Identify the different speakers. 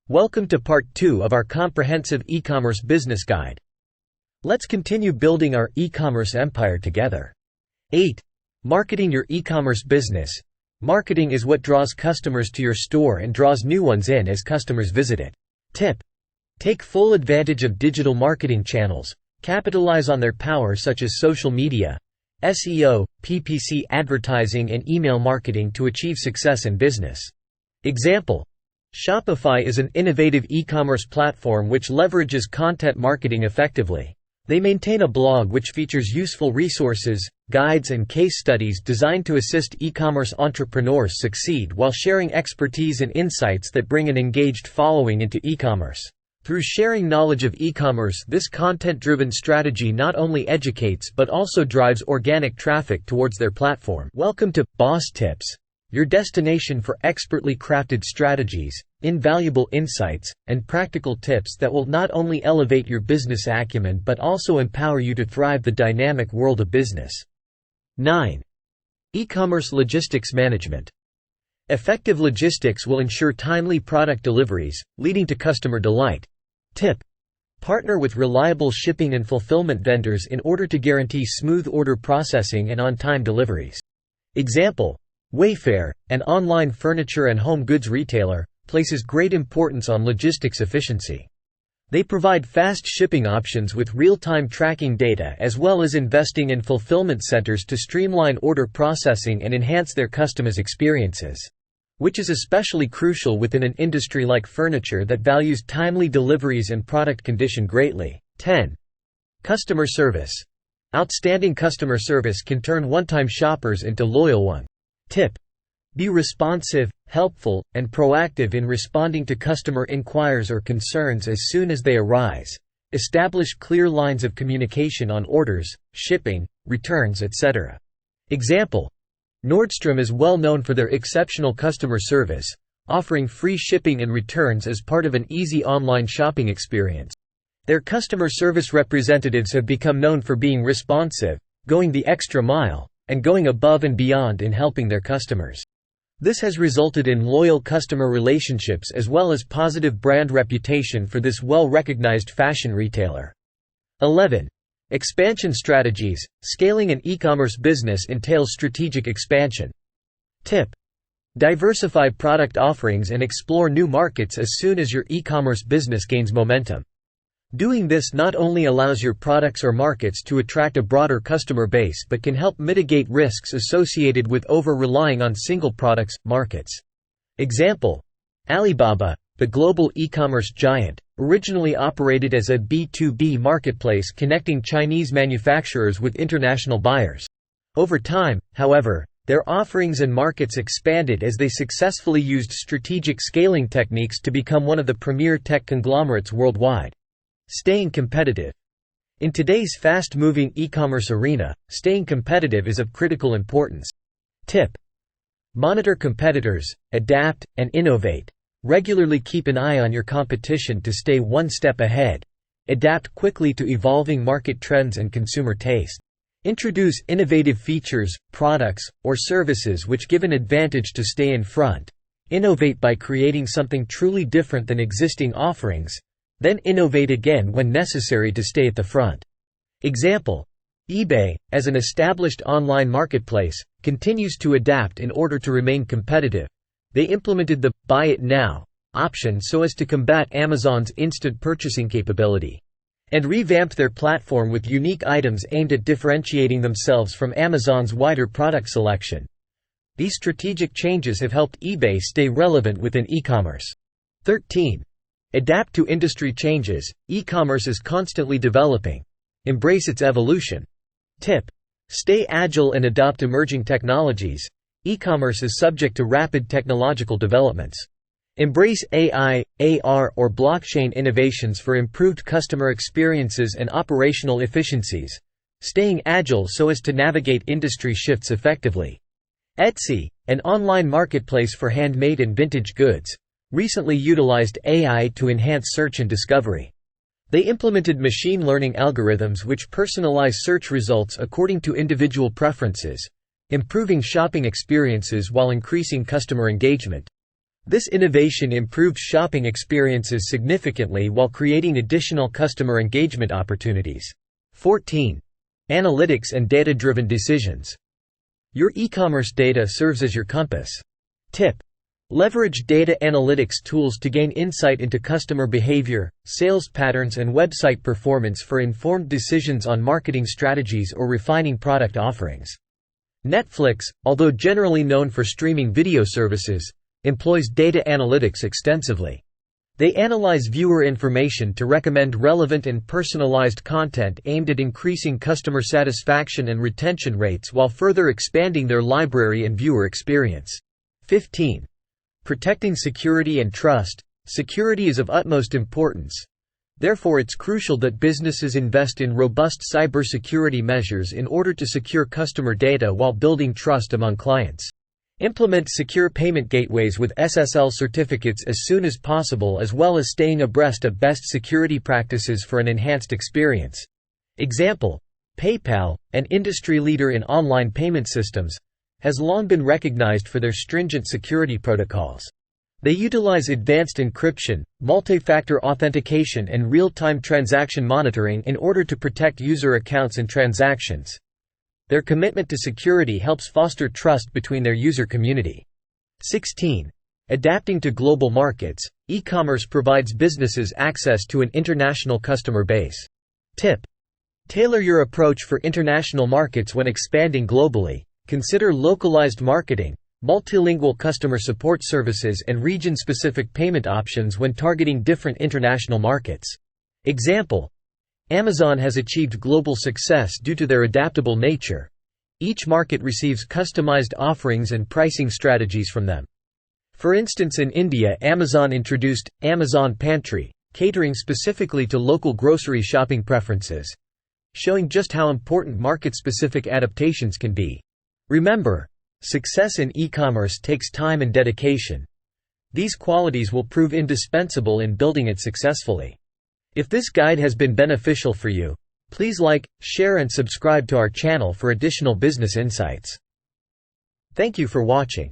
Speaker 1: Welcome to part 2 of our comprehensive e-commerce business guide. Let's continue building our e-commerce empire together. 8. Marketing your e-commerce business. Marketing is what draws customers to your store and draws new ones in as customers visit it. Tip: take full advantage of digital marketing channels. Capitalize on their power such as social media, SEO, PPC advertising and email marketing to achieve success in business. Example: Shopify is an innovative e-commerce platform which leverages content marketing effectively. They maintain a blog which features useful resources, guides and case studies designed to assist e-commerce entrepreneurs succeed while sharing expertise and insights that bring an engaged following into e-commerce. Through sharing knowledge of e-commerce, this content-driven strategy not only educates but also drives organic traffic towards their platform. Welcome to Boss Tips, your destination for expertly crafted strategies, invaluable insights, and practical tips that will not only elevate your business acumen but also empower you to thrive the dynamic world of business. 9. E-commerce logistics management. Effective logistics will ensure timely product deliveries, leading to customer delight. Tip: partner with reliable shipping and fulfillment vendors in order to guarantee smooth order processing and on-time deliveries. Example: Wayfair, an online furniture and home goods retailer, places great importance on logistics efficiency. They provide fast shipping options with real-time tracking data as well as investing in fulfillment centers to streamline order processing and enhance their customers' experiences, which is especially crucial within an industry like furniture that values timely deliveries and product condition greatly. 10. Customer service. Outstanding customer service can turn one-time shoppers into loyal ones. Tip: be responsive, helpful, and proactive in responding to customer inquiries or concerns as soon as they arise. Establish clear lines of communication on orders, shipping, returns, etc. Example: Nordstrom is well known for their exceptional customer service, offering free shipping and returns as part of an easy online shopping experience. Their customer service representatives have become known for being responsive, going the extra mile, and going above and beyond in helping their customers. This has resulted in loyal customer relationships as well as positive brand reputation for this well-recognized fashion retailer. 11. Expansion strategies. Scaling an e-commerce business entails strategic expansion. Tip: diversify product offerings and explore new markets as soon as your e-commerce business gains momentum. Doing this not only allows your products or markets to attract a broader customer base but can help mitigate risks associated with over-relying on single products, markets. Example: Alibaba, the global e-commerce giant, originally operated as a B2B marketplace connecting Chinese manufacturers with international buyers. Over time, however, their offerings and markets expanded as they successfully used strategic scaling techniques to become one of the premier tech conglomerates worldwide. Staying competitive. In today's fast-moving e-commerce arena, staying competitive is of critical importance. Tip: monitor competitors, adapt, and innovate. Regularly keep an eye on your competition to stay one step ahead. Adapt quickly to evolving market trends and consumer taste. Introduce innovative features, products, or services which give an advantage to stay in front. Innovate by creating something truly different than existing offerings. Then innovate again when necessary to stay at the front. Example: eBay, as an established online marketplace, continues to adapt in order to remain competitive. They implemented the "Buy It Now" option so as to combat Amazon's instant purchasing capability, and revamped their platform with unique items aimed at differentiating themselves from Amazon's wider product selection. These strategic changes have helped eBay stay relevant within e-commerce. 13. Adapt to industry changes. E-commerce is constantly developing. Embrace its evolution. Tip: stay agile and adopt emerging technologies. E-commerce is subject to rapid technological developments. Embrace AI, AR, or blockchain innovations for improved customer experiences and operational efficiencies, staying agile so as to navigate industry shifts effectively. Etsy, an online marketplace for handmade and vintage goods, recently utilized AI to enhance search and discovery. They implemented machine learning algorithms which personalize search results according to individual preferences, improving shopping experiences while increasing customer engagement. This innovation improved shopping experiences significantly while creating additional customer engagement opportunities. 14. Analytics and data-driven decisions. Your e-commerce data serves as your compass. Tip: leverage data analytics tools to gain insight into customer behavior, sales patterns, and website performance for informed decisions on marketing strategies or refining product offerings. Netflix, although generally known for streaming video services, employs data analytics extensively. They analyze viewer information to recommend relevant and personalized content aimed at increasing customer satisfaction and retention rates while further expanding their library and viewer experience. 15. Protecting security and trust. Security is of utmost importance. Therefore, it's crucial that businesses invest in robust cybersecurity measures in order to secure customer data while building trust among clients. Implement secure payment gateways with SSL certificates as soon as possible, as well as staying abreast of best security practices for an enhanced experience. Example: PayPal, an industry leader in online payment systems, has long been recognized for their stringent security protocols. They utilize advanced encryption, multi-factor authentication, and real-time transaction monitoring in order to protect user accounts and transactions. Their commitment to security helps foster trust between their user community. 16. Adapting to global markets. E-commerce provides businesses access to an international customer base. Tip: tailor your approach for international markets when expanding globally. Consider localized marketing, multilingual customer support services, and region-specific payment options when targeting different international markets. Example: Amazon has achieved global success due to their adaptable nature. Each market receives customized offerings and pricing strategies from them. For instance, in India, Amazon introduced Amazon Pantry, catering specifically to local grocery shopping preferences, showing just how important market-specific adaptations can be. Remember, success in e-commerce takes time and dedication. These qualities will prove indispensable in building it successfully. If this guide has been beneficial for you, please like, share, and subscribe to our channel for additional business insights. Thank you for watching.